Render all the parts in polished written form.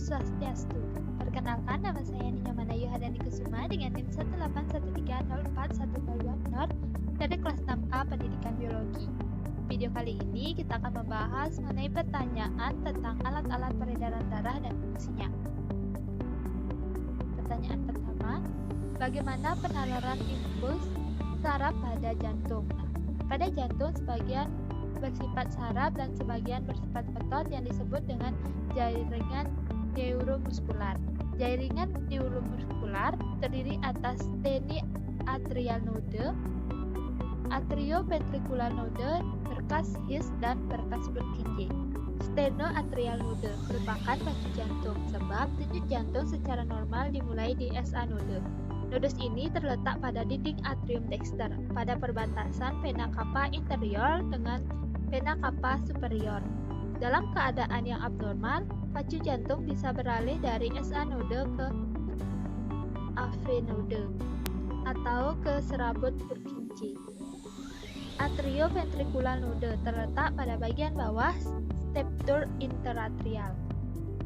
Swastiastu. Perkenalkan, nama saya Nyonya Manayu Hadani Kusuma dengan NIM 181304120 dari kelas 6A Pendidikan Biologi. Video kali ini kita akan membahas mengenai pertanyaan tentang alat-alat peredaran darah dan fungsinya. Pertanyaan pertama, bagaimana penalaran impuls saraf pada jantung? Pada jantung sebagian bersifat saraf dan sebagian bersifat otot yang disebut dengan jaringan neuromuskular. Jaringan neuromuskular terdiri atas steni atrial node, atrioventricular node, berkas His, dan berkas Purkinje. Stenoatrial node merupakan pacu jantung sebab denyut jantung secara normal dimulai di SA node. Nodus ini terletak pada dinding atrium dexter pada perbatasan vena cava inferior dengan vena cava superior. Dalam keadaan yang abnormal, pacu jantung bisa beralih dari SA node ke AV node atau ke serabut Purkinje. Atrioventricular node terletak pada bagian bawah septum interatrial.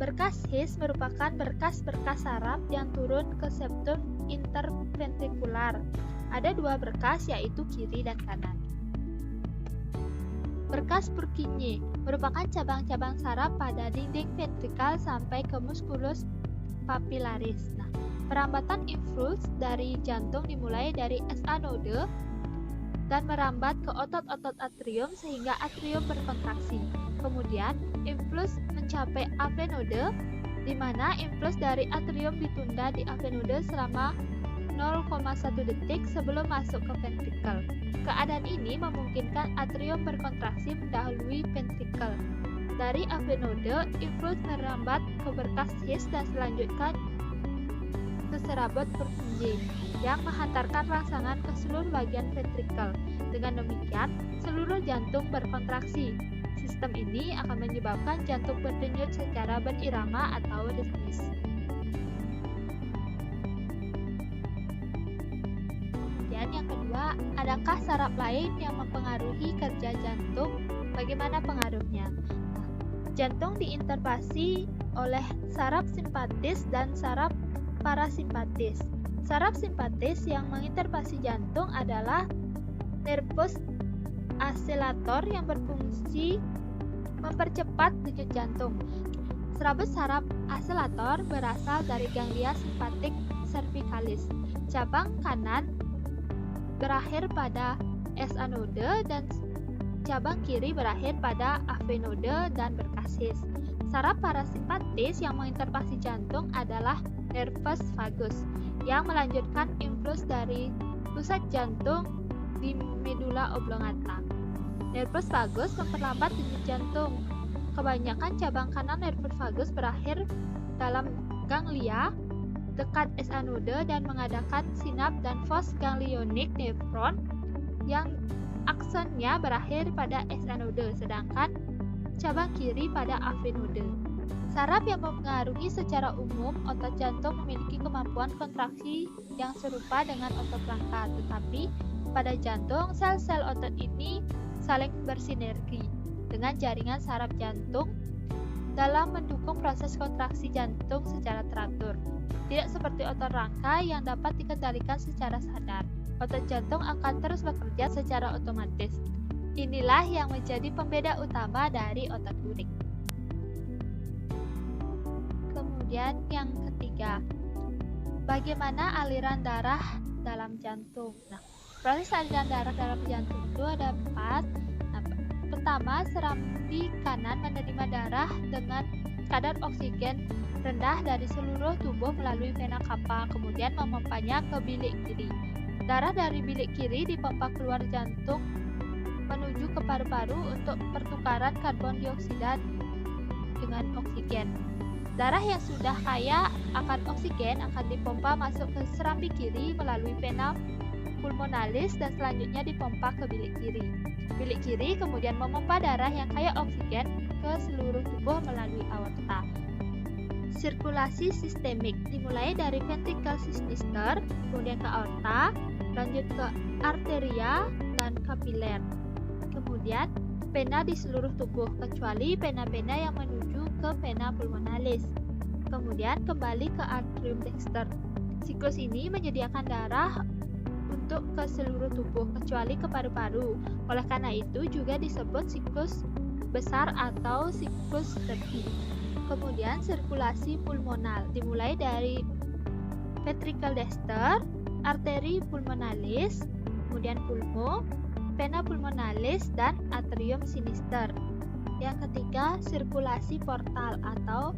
Berkas His merupakan berkas-berkas saraf yang turun ke septum interventrikular. Ada dua berkas, yaitu kiri dan kanan. Berkas Purkinje merupakan cabang-cabang saraf pada dinding ventrikal sampai ke musculus papillaris. Perambatan impuls dari jantung dimulai dari SA node dan merambat ke otot-otot atrium sehingga atrium berkontraksi. Kemudian, impuls mencapai AV node, di mana impuls dari atrium ditunda di AV node selama 0,1 detik sebelum masuk ke ventrikel. Keadaan ini memungkinkan atrium berkontraksi mendahului ventrikel. Dari AV node, impuls merambat ke berkas His dan selanjutnya ke serabut Purkinje yang menghantarkan rangsangan ke seluruh bagian ventrikel. Dengan demikian, seluruh jantung berkontraksi. Sistem ini akan menyebabkan jantung berdenyut secara berirama atau ritmis. Kemudian yang kedua, adakah saraf lain yang mempengaruhi kerja jantung? Bagaimana pengaruhnya? Jantung diinterpasi oleh saraf simpatis dan saraf parasimpatis. Saraf simpatis yang menginterpasi jantung adalah nervus accelerator yang berfungsi mempercepat denyut jantung. Serabut saraf accelerator berasal dari ganglia simpatik cervicalis. Cabang kanan berakhir pada SA node dan cabang kiri berakhir pada AV node dan berkas His. Saraf parasimpatis yang menginterpasi jantung adalah nervus vagus yang melanjutkan impuls dari pusat jantung di medula oblongata. Nervus vagus memperlambat denyut jantung. Kebanyakan cabang kanan nervus vagus berakhir dalam ganglia dekat SA node dan mengadakan sinap dan fos ganglionik nefron yang aksonnya berakhir pada SA node, sedangkan cabang kiri pada AV node. Saraf yang mempengaruhi secara umum otot jantung memiliki kemampuan kontraksi yang serupa dengan otot rangka, tetapi pada jantung sel-sel otot ini saling bersinergi dengan jaringan saraf jantung dalam mendukung proses kontraksi jantung secara teratur. Tidak seperti otot rangka yang dapat dikendalikan secara sadar, otot jantung akan terus bekerja secara otomatis. Inilah yang menjadi pembeda utama dari otot lurik. Kemudian yang ketiga, bagaimana aliran darah dalam jantung? Proses aliran darah dalam jantung itu ada 4. Pertama, serambi kanan menerima darah dengan kadar oksigen rendah dari seluruh tubuh melalui vena cava, kemudian memompanya ke bilik kiri. Darah dari bilik kiri dipompa keluar jantung menuju ke paru-paru untuk pertukaran karbon dioksida dengan oksigen. Darah yang sudah kaya akan oksigen akan dipompa masuk ke serambi kiri melalui vena pulmonalis dan selanjutnya dipompa ke bilik kiri. Bilik kiri kemudian memompa darah yang kaya oksigen ke seluruh tubuh melalui aorta. Sirkulasi sistemik dimulai dari ventricle sinister, kemudian ke aorta, lanjut ke arteria dan kapiler. Kemudian vena di seluruh tubuh kecuali vena-vena yang menuju ke vena pulmonalis. kemudian kembali ke atrium dexter. Siklus ini menyediakan darah untuk ke seluruh tubuh kecuali ke paru-paru. Oleh karena itu juga disebut siklus besar atau siklus Repi. Kemudian sirkulasi pulmonal dimulai dari ventricle dexter, arteri pulmonalis, kemudian pulmo, vena pulmonalis, dan atrium sinister. Yang ketiga, sirkulasi portal atau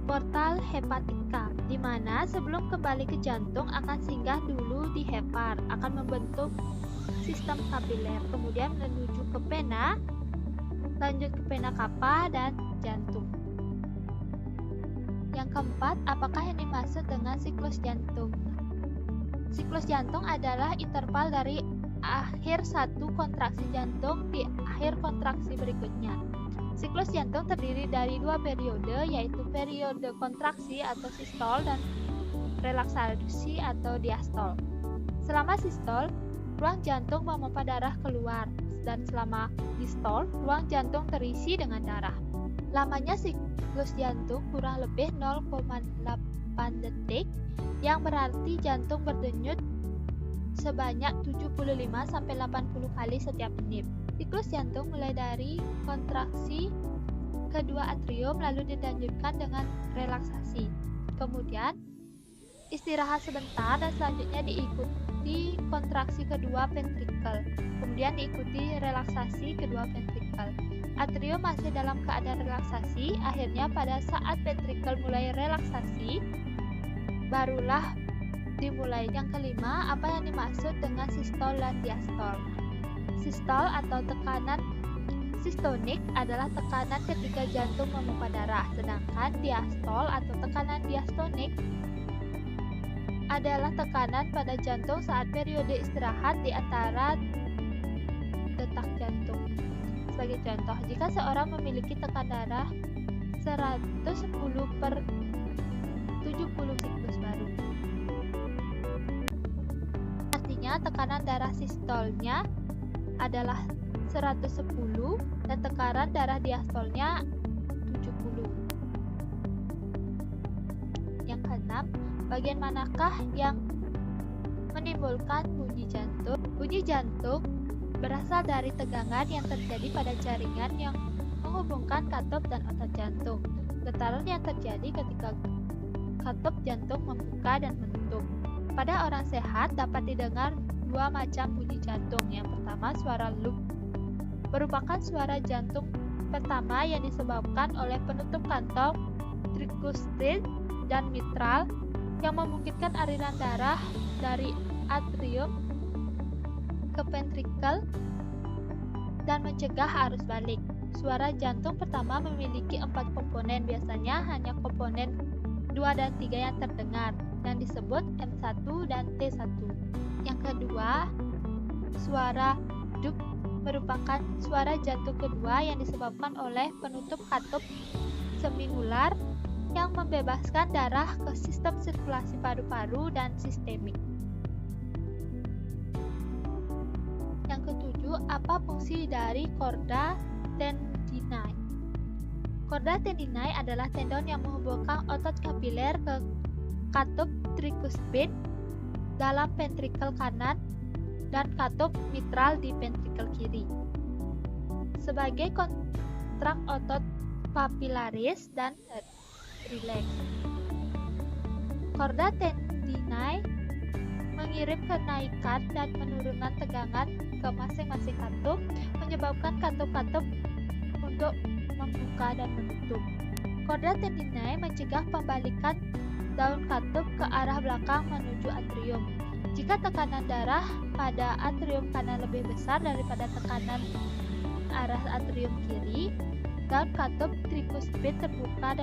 portal hepatika, di mana sebelum kembali ke jantung akan singgah dulu di hepar, akan membentuk sistem kapiler, kemudian menuju ke vena, lanjut ke vena cava dan jantung. Yang keempat, apakah yang dimaksud dengan siklus jantung? Siklus jantung adalah interval dari akhir satu kontraksi jantung di akhir kontraksi berikutnya. Siklus jantung terdiri dari dua periode, yaitu periode kontraksi atau sistol dan relaksasi atau diastol. Selama sistol, ruang jantung memompa darah keluar, dan selama distol, ruang jantung terisi dengan darah. Lamanya siklus jantung kurang lebih 0,8 detik, yang berarti jantung berdenyut sebanyak 75-80 kali setiap menit. Siklus jantung mulai dari kontraksi kedua atrium lalu dilanjutkan dengan relaksasi. Kemudian istirahat sebentar dan selanjutnya diikuti kontraksi kedua ventrikel. Kemudian diikuti relaksasi kedua ventrikel. Atrium masih dalam keadaan relaksasi, akhirnya pada saat ventrikel mulai relaksasi, barulah dimulai. Yang kelima, apa yang dimaksud dengan sistol dan diastol? Sistol atau tekanan sistonik adalah tekanan ketika jantung memompa darah, sedangkan diastol atau tekanan diastonik adalah tekanan pada jantung saat periode istirahat di antara detak jantung. Sebagai contoh, jika seorang memiliki tekanan darah 110/70 siklus baru, artinya tekanan darah sistolnya adalah 110 dan tekanan darah diastolnya 70. Yang keenam, bagian manakah yang menimbulkan bunyi jantung? Bunyi jantung berasal dari tegangan yang terjadi pada jaringan yang menghubungkan katup dan otot jantung. Getaran yang terjadi ketika katup jantung membuka dan menutup. Pada orang sehat dapat didengar dua macam bunyi jantung. Yang pertama, suara loop, merupakan suara jantung pertama yang disebabkan oleh penutup kantong tricuspid dan mitral yang memungkinkan aliran darah dari atrium ke ventrikel dan mencegah arus balik. Suara jantung pertama memiliki 4 komponen, biasanya hanya komponen 2 dan 3 yang terdengar, yang disebut M1 dan T1. Yang kedua, suara dup merupakan suara jantung kedua yang disebabkan oleh penutup katup seminular yang membebaskan darah ke sistem sirkulasi paru-paru dan sistemik. Yang ketujuh, apa fungsi dari chorda tendinae? Chorda tendinae adalah tendon yang menghubungkan otot kapiler ke katup tricuspid dalam ventrikel kanan dan katup mitral di ventrikel kiri. Sebagai kontrak otot papilaris dan rileks. Chorda tendinae mengirim kenaikan dan penurunan tegangan ke masing-masing katup, menyebabkan katup-katup untuk membuka dan menutup. Chorda tendinae mencegah pembalikan daun katup ke arah belakang menuju atrium. Jika tekanan darah pada atrium kanan lebih besar daripada tekanan arah atrium kiri, daun katup tricuspid terbuka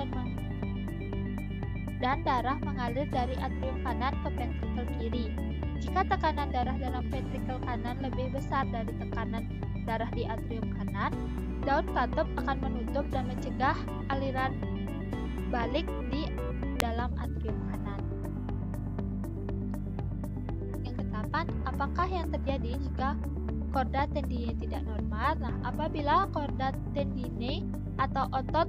dan darah mengalir dari atrium kanan ke ventrikel kiri. Jika tekanan darah dalam ventrikel kanan lebih besar dari tekanan darah di atrium kanan, daun katup akan menutup dan mencegah aliran balik di dalam atrium kanan. Yang ke-8, apakah yang terjadi jika chorda tendinae tidak normal? Nah, apabila chorda tendinae atau otot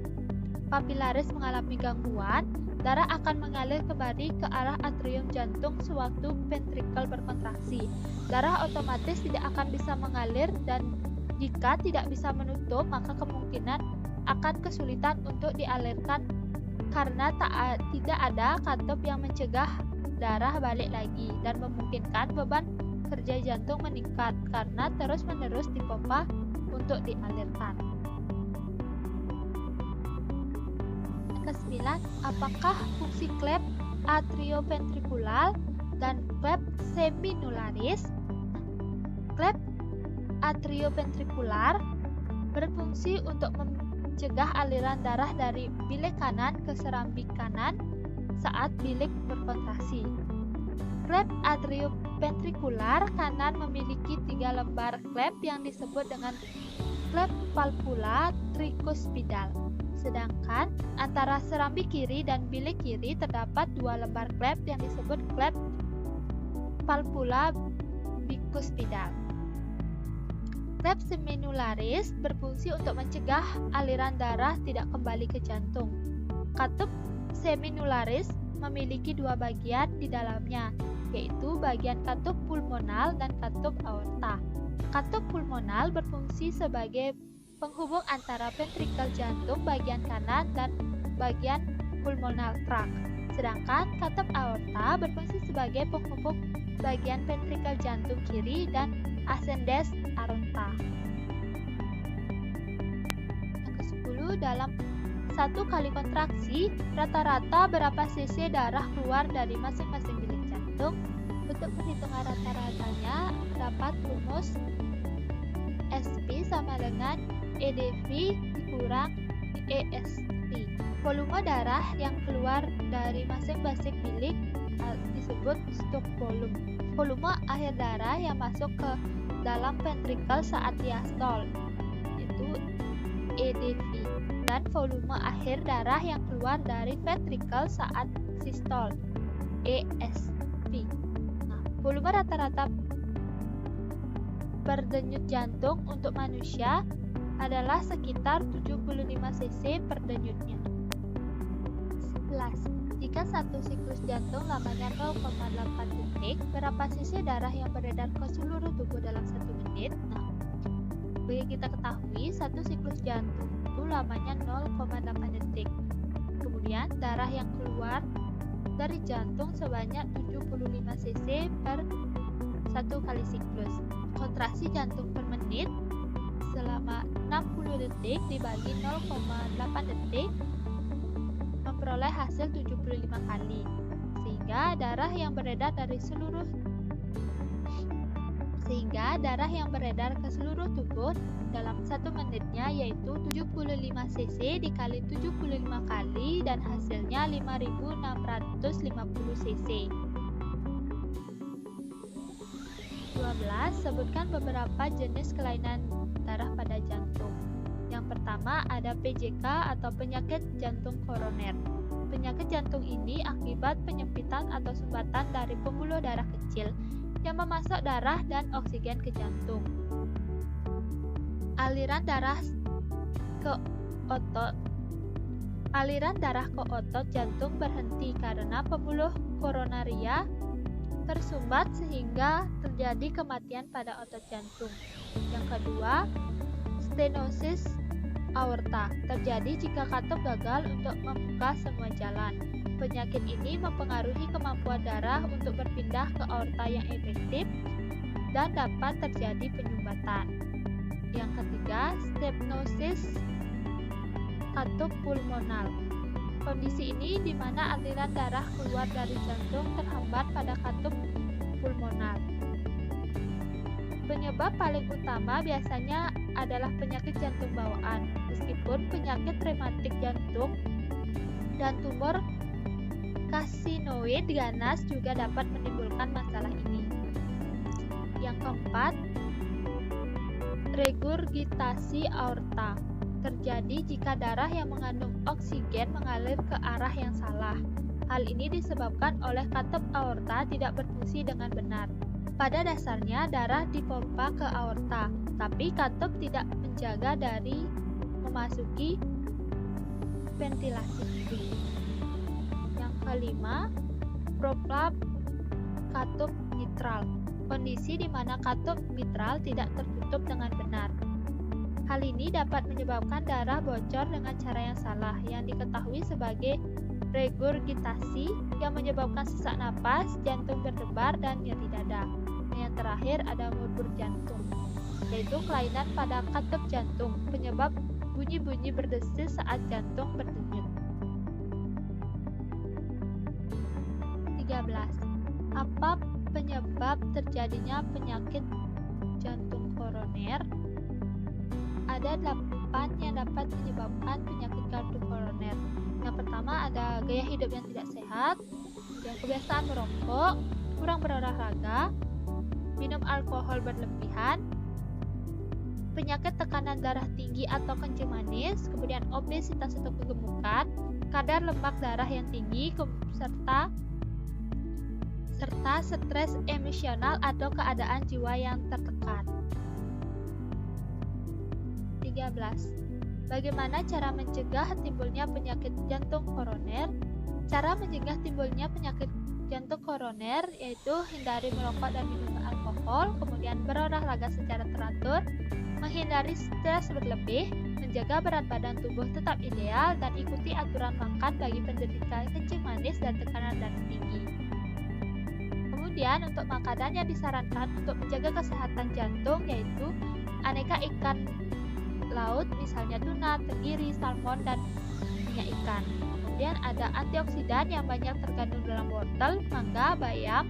papilaris mengalami gangguan, darah akan mengalir kembali ke arah atrium jantung sewaktu ventrikel berkontraksi. Darah otomatis tidak akan bisa mengalir dan jika tidak bisa menutup, maka kemungkinan akan kesulitan untuk dialirkan karena tidak ada katup yang mencegah darah balik lagi dan memungkinkan beban kerja jantung meningkat karena terus-menerus dipompa untuk dialirkan. Kesembilan, apakah fungsi klep atrioventrikular dan klep seminularis? Klep atrioventrikular berfungsi untuk mencegah aliran darah dari bilik kanan ke serambik kanan saat bilik berkontraksi. Klep atrioventrikular kanan memiliki 3 lembar klep yang disebut dengan klep valvula tricuspidal. Sedangkan antara serambik kiri dan bilik kiri terdapat 2 lembar klep yang disebut klep valvula bicuspidal. Klep seminularis berfungsi untuk mencegah aliran darah tidak kembali ke jantung. Katup seminularis memiliki 2 bagian di dalamnya, yaitu bagian katup pulmonal dan katup aorta. Katup pulmonal berfungsi sebagai penghubung antara ventrikel jantung bagian kanan dan bagian pulmonal tract. Sedangkan katup aorta berfungsi sebagai penghubung bagian ventrikel jantung kiri dan ascendens aorta. Yang ke-10, dalam 1 kali kontraksi, rata-rata berapa cc darah keluar dari masing-masing bilik jantung? Untuk perhitungan rata-ratanya dapat rumus SP sama dengan EDV dikurang EST. Volume darah yang keluar dari masing-masing bilik disebut stroke volume. Volume akhir darah yang masuk ke dalam ventrikel saat diastol itu EDV, dan volume akhir darah yang keluar dari ventrikel saat sistol ESP. Volume rata-rata per denyut jantung untuk manusia adalah sekitar 75 cc per denyutnya. 11. Jika satu siklus jantung lamanya 0,8 detik, berapa cc darah yang beredar ke seluruh tubuh dalam 1 menit? Bagi kita ketahui, satu siklus jantung itu lamanya 0,8 detik. Kemudian, darah yang keluar dari jantung sebanyak 75 cc per 1 kali siklus. Kontraksi jantung per menit selama 60 detik dibagi 0,8 detik memperoleh hasil 75 kali. Sehingga darah yang beredar ke seluruh tubuh dalam 1 menitnya yaitu 75 cc dikali 75 kali dan hasilnya 5650 cc. 12. Sebutkan beberapa jenis kelainan darah pada jantung. Yang pertama ada PJK atau penyakit jantung koroner. Penyakit jantung ini akibat penyempitan atau sumbatan dari pembuluh darah kecil yang memasok darah dan oksigen ke jantung. Aliran darah ke otot jantung berhenti karena pembuluh koronaria tersumbat sehingga terjadi kematian pada otot jantung. Yang kedua, stenosis aorta terjadi jika katup gagal untuk membuka semua jalan. Penyakit ini mempengaruhi kemampuan darah untuk berpindah ke aorta yang efektif dan dapat terjadi penyumbatan. Yang ketiga, stenosis katup pulmonal. Kondisi ini di mana aliran darah keluar dari jantung terhambat pada katup pulmonal. Penyebab paling utama biasanya adalah penyakit jantung bawaan, meskipun penyakit rematik jantung dan tumor kasinoid ganas juga dapat menimbulkan masalah ini. Yang keempat, regurgitasi aorta terjadi jika darah yang mengandung oksigen mengalir ke arah yang salah. Hal ini disebabkan oleh katup aorta tidak berfungsi dengan benar. Pada dasarnya darah dipompa ke aorta, tapi katup tidak menjaga dari memasuki ventilasi hidung. Yang kelima, prolap katup mitral. Kondisi di mana katup mitral tidak tertutup dengan benar. Hal ini dapat menyebabkan darah bocor dengan cara yang salah, yang diketahui sebagai regurgitasi, yang menyebabkan sesak napas, jantung berdebar, dan nyeri dada. Dan yang terakhir ada murmur jantung, yaitu kelainan pada katup jantung, penyebab bunyi-bunyi berdesis saat jantung berdenyut. 13. Apa penyebab terjadinya penyakit jantung koroner? Ada 8 yang dapat menyebabkan penyakit jantung koroner. Yang pertama ada gaya hidup yang tidak sehat, kemudian kebiasaan merokok, kurang berolahraga, minum alkohol berlebihan, penyakit tekanan darah tinggi atau kencing manis, kemudian obesitas atau kegemukan, kadar lemak darah yang tinggi, serta stres emosional atau keadaan jiwa yang tertekan. 13. Bagaimana cara mencegah timbulnya penyakit jantung koroner? Cara mencegah timbulnya penyakit jantung koroner yaitu hindari merokok dan minum alkohol, kemudian berolahraga secara teratur, menghindari stres berlebih, menjaga berat badan tubuh tetap ideal, dan ikuti aturan makan bagi penderita kencing manis dan tekanan darah tinggi. Kemudian untuk makanan yang disarankan untuk menjaga kesehatan jantung yaitu aneka ikan laut, misalnya tuna, tenggiri, salmon, dan minyak ikan. Kemudian ada antioksidan yang banyak terkandung dalam wortel, mangga, bayam,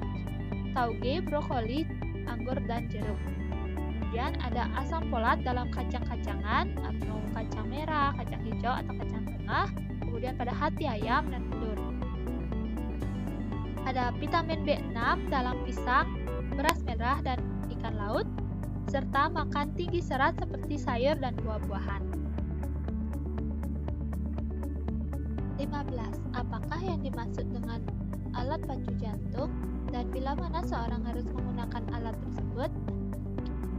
tauge, brokoli, anggur, dan jeruk. Kemudian ada asam folat dalam kacang-kacangan atau kacang merah, kacang hijau, atau kacang tengah. Kemudian pada hati ayam dan telur. Ada vitamin B6 dalam pisang, beras merah, dan ikan laut, serta makan tinggi serat seperti sayur dan buah-buahan. 15. Apakah yang dimaksud dengan alat pacu jantung dan bila mana seorang harus menggunakan alat tersebut?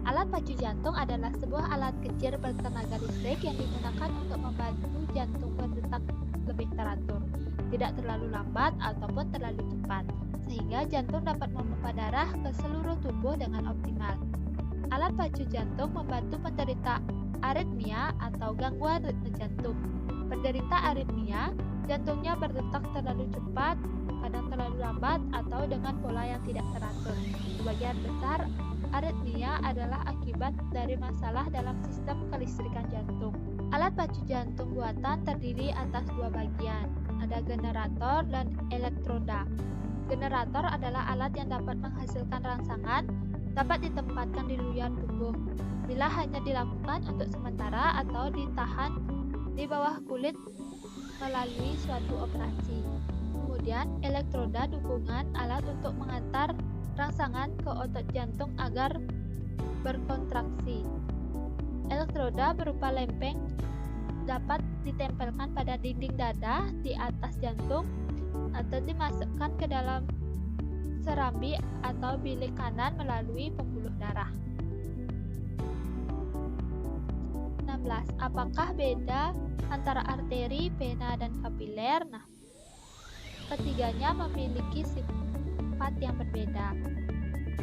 Alat pacu jantung adalah sebuah alat kecil bertenaga listrik yang digunakan untuk membantu jantung berdetak lebih teratur, tidak terlalu lambat ataupun terlalu cepat, sehingga jantung dapat memompa darah ke seluruh tubuh dengan optimal. Alat pacu jantung membantu penderita aritmia atau gangguan ritme jantung. Penderita aritmia, jantungnya berdetak terlalu cepat, kadang terlalu lambat, atau dengan pola yang tidak teratur. Sebagian besar aritmia adalah akibat dari masalah dalam sistem kelistrikan jantung. Alat pacu jantung buatan terdiri atas dua bagian, ada generator dan elektroda. Generator adalah alat yang dapat menghasilkan rangsangan, dapat ditempatkan di luar tubuh bila hanya dilakukan untuk sementara atau ditahan di bawah kulit melalui suatu operasi. Kemudian elektroda dukungan alat untuk mengantar rangsangan ke otot jantung agar berkontraksi. Elektroda berupa lempeng dapat ditempelkan pada dinding dada di atas jantung atau dimasukkan ke dalam serambi atau bilik kanan melalui pembuluh darah. 16. Apakah beda antara arteri, vena, dan kapiler? Nah, ketiganya memiliki sifat yang berbeda.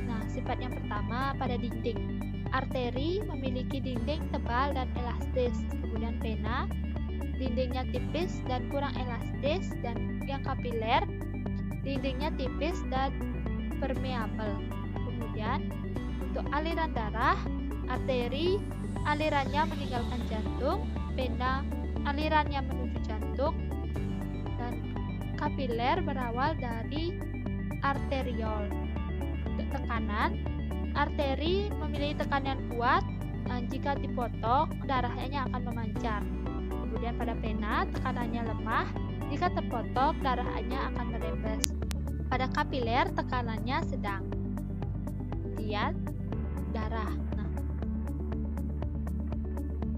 Nah, sifat yang pertama pada dinding. Arteri memiliki dinding tebal dan elastis, kemudian vena dindingnya tipis dan kurang elastis, dan yang kapiler dindingnya tipis dan permeabel. Kemudian untuk aliran darah, arteri alirannya meninggalkan jantung, vena alirannya menuju jantung, dan kapiler berawal dari arteriol. Untuk tekanan, arteri memiliki tekanan kuat dan jika dipotong darahnya akan memancar. Kemudian pada vena tekanannya lemah, jika terpotong darahnya akan merembes. Pada kapiler tekanannya sedang. Kemudian darah. Nah,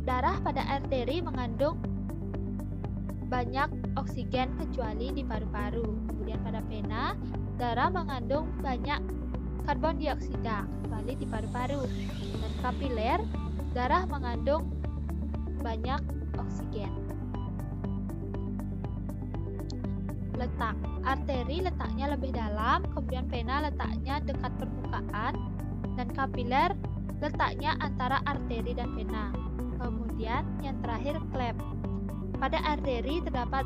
darah pada arteri mengandung banyak oksigen kecuali di paru-paru. Kemudian pada vena, darah mengandung banyak karbon dioksida kecuali di paru-paru. Dan kapiler, darah mengandung banyak oksigen. letak. Arteri letaknya lebih dalam, kemudian vena letaknya dekat permukaan, dan kapiler letaknya antara arteri dan vena. Kemudian yang terakhir klep. Pada arteri terdapat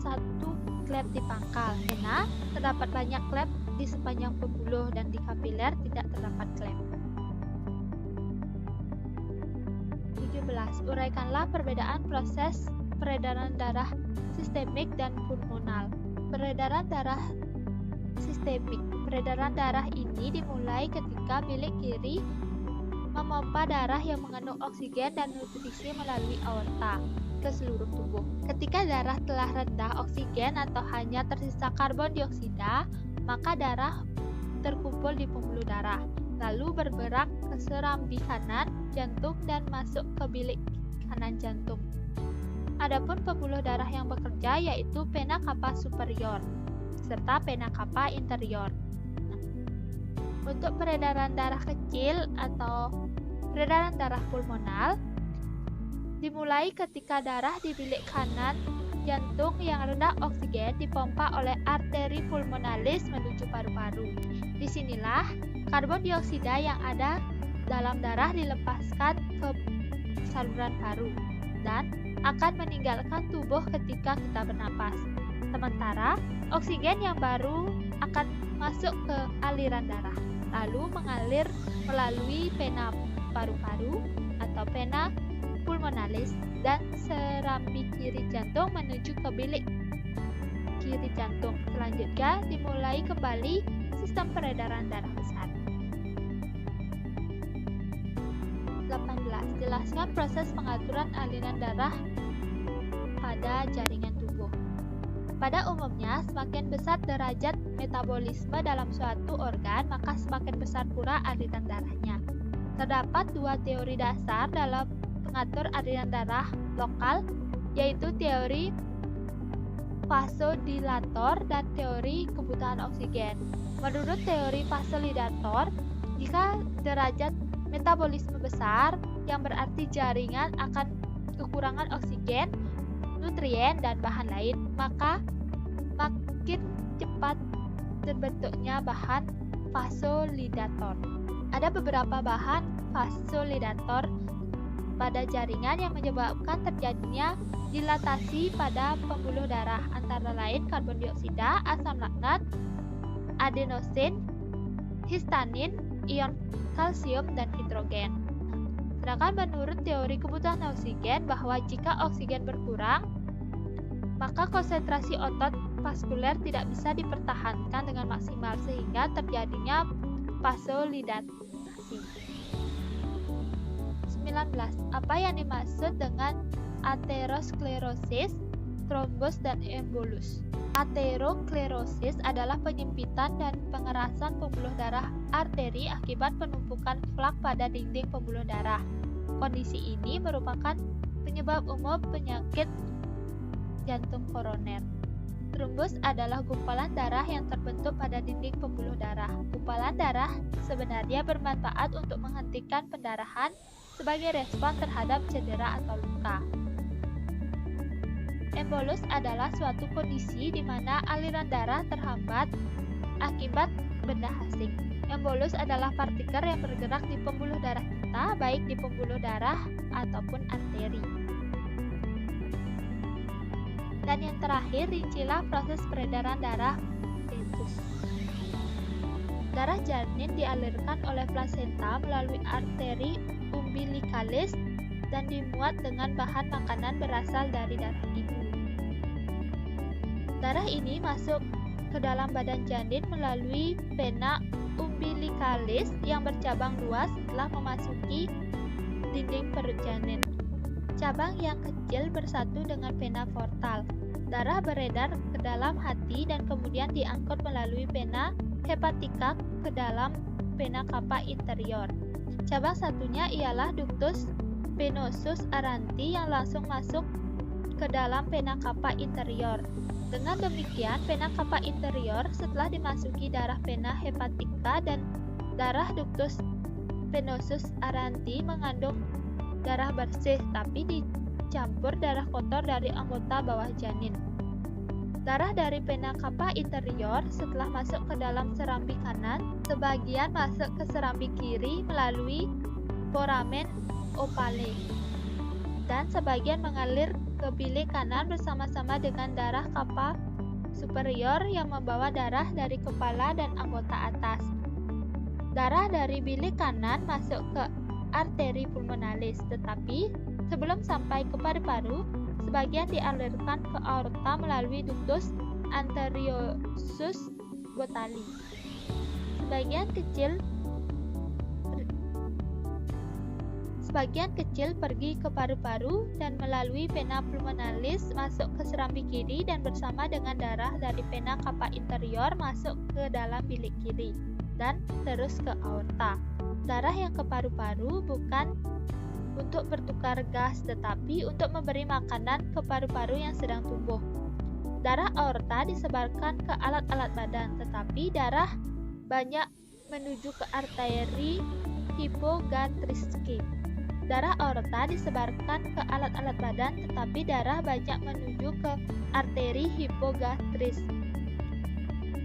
satu klep di pangkal. Vena terdapat banyak klep di sepanjang pembuluh, dan di kapiler tidak terdapat klep. 17. Uraikanlah perbedaan proses peredaran darah sistemik dan pulmonal. Peredaran darah sistemik. Peredaran darah ini dimulai ketika bilik kiri memompa darah yang mengandung oksigen dan nutrisi melalui aorta ke seluruh tubuh. Ketika darah telah rendah oksigen atau hanya tersisa karbon dioksida, maka darah terkumpul di pembuluh darah, lalu bergerak ke serambi kanan jantung dan masuk ke bilik kanan jantung. Adapun pembuluh darah yang bekerja yaitu vena cava superior serta vena cava interior. Untuk peredaran darah kecil atau peredaran darah pulmonal dimulai ketika darah di bilik kanan jantung yang rendah oksigen dipompa oleh arteri pulmonalis menuju paru-paru. Disinilah karbon dioksida yang ada dalam darah dilepaskan ke saluran paru dan akan meninggalkan tubuh ketika kita bernapas. Sementara oksigen yang baru akan masuk ke aliran darah, lalu mengalir melalui vena paru-paru atau vena pulmonalis dan serambi kiri jantung menuju ke bilik kiri jantung. Selanjutnya dimulai kembali sistem peredaran darah besar. 18. Jelaskan proses pengaturan aliran darah pada jaringan tubuh. Pada umumnya, semakin besar derajat metabolisme dalam suatu organ, maka semakin besar pula aliran darahnya. Terdapat dua teori dasar dalam pengatur aliran darah lokal, yaitu teori vasodilator dan teori kebutuhan oksigen. Menurut teori vasodilator, jika derajat metabolisme besar, yang berarti jaringan akan kekurangan oksigen, nutrien, dan bahan lain, maka makin cepat terbentuknya bahan vasodilator. Ada beberapa bahan vasodilator pada jaringan yang menyebabkan terjadinya dilatasi pada pembuluh darah, antara lain karbon dioksida, asam laktat, adenosin, histanin, ion kalsium, dan hidrogen. Sedangkan menurut teori kebutuhan oksigen bahwa jika oksigen berkurang, maka konsentrasi otot vaskuler tidak bisa dipertahankan dengan maksimal sehingga terjadinya vasodilatasi. 19. Apa yang dimaksud dengan aterosklerosis, trombos, dan embolus? Aterosklerosis adalah penyempitan dan pengerasan pembuluh darah arteri akibat penumpukan plak pada dinding pembuluh darah. Kondisi ini merupakan penyebab umum penyakit jantung koroner. Trombos adalah gumpalan darah yang terbentuk pada dinding pembuluh darah. Gumpalan darah sebenarnya bermanfaat untuk menghentikan pendarahan sebagai respon terhadap cedera atau luka. Embolus adalah suatu kondisi di mana aliran darah terhambat akibat benda asing. Embolus adalah partikel yang bergerak di pembuluh darah kita, baik di pembuluh darah ataupun arteri. Dan yang terakhir, rincilah proses peredaran darah fetus. Darah janin dialirkan oleh plasenta melalui arteri umbilikalis dan dimuat dengan bahan makanan berasal dari darah ibu. Darah ini masuk ke dalam badan janin melalui vena umbilikalis yang bercabang luas setelah memasuki dinding perut janin. Cabang yang kecil bersatu dengan vena portal. Darah beredar ke dalam hati dan kemudian diangkut melalui vena hepatika ke dalam vena cava interior. Cabang satunya ialah ductus venosus aranti yang langsung masuk ke dalam vena cava interior. Dengan demikian, vena cava interior setelah dimasuki darah vena hepatika dan darah ductus venosus aranti mengandung darah bersih, tapi dicampur darah kotor dari anggota bawah janin. Darah dari vena cava interior setelah masuk ke dalam serambi kanan, sebagian masuk ke serambi kiri melalui foramen ovale, dan sebagian mengalir ke bilik kanan bersama-sama dengan darah cava superior yang membawa darah dari kepala dan anggota atas. Darah dari bilik kanan masuk ke arteri pulmonalis, tetapi sebelum sampai ke paru-paru, sebagian dialirkan ke aorta melalui ductus arteriosus botali. Sebagian kecil pergi ke paru-paru dan melalui vena pulmonalis masuk ke serambi kiri dan bersama dengan darah dari vena cava interior masuk ke dalam bilik kiri dan terus ke aorta. Darah yang ke paru-paru bukan untuk bertukar gas, tetapi untuk memberi makanan ke paru-paru yang sedang tumbuh. Darah aorta disebarkan ke alat-alat badan, tetapi darah banyak menuju ke arteri hipogatristik. Darah aorta disebarkan ke alat-alat badan, tetapi darah banyak menuju ke arteri hipogatris,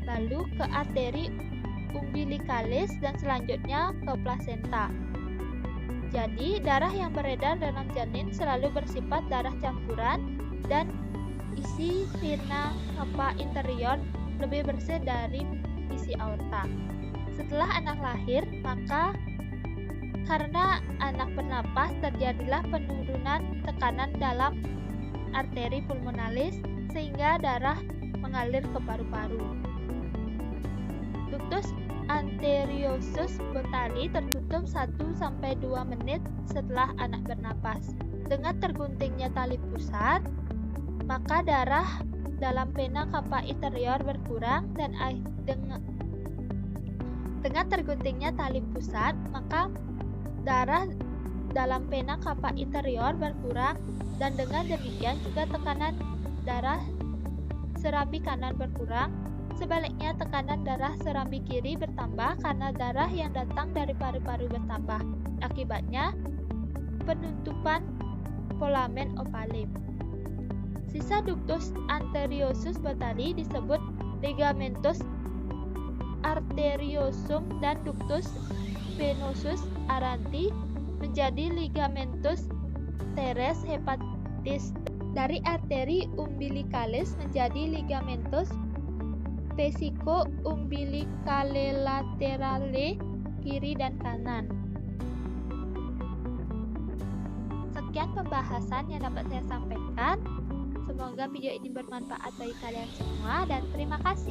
lalu ke arteri umbilicalis dan selanjutnya ke plasenta. Jadi, darah yang beredar dalam janin selalu bersifat darah campuran dan isi vena cava interior lebih bersih dari isi aorta. Setelah anak lahir, maka karena anak bernapas terjadilah penurunan tekanan dalam arteri pulmonalis sehingga darah mengalir ke paru-paru. Ductus arteriosus botali tertutup 1-2 menit setelah anak bernapas. Dengan terguntingnya tali pusat, maka darah dalam vena cava interior berkurang dan dengan terguntingnya tali pusat, maka darah dalam vena cava interior berkurang dan dengan demikian juga tekanan darah serambi kanan berkurang. Sebaliknya, tekanan darah serambi kiri bertambah karena darah yang datang dari paru-paru bertambah. Akibatnya, penutupan foramen ovale. Sisa ductus arteriosus botali disebut ligamentus arteriosum dan ductus venosus aranti menjadi ligamentus teres hepatis. Dari arteri umbilicalis menjadi ligamentus vesico umbilicale laterale kiri dan kanan. Sekian pembahasan yang dapat saya sampaikan. Semoga video ini bermanfaat bagi kalian semua dan terima kasih.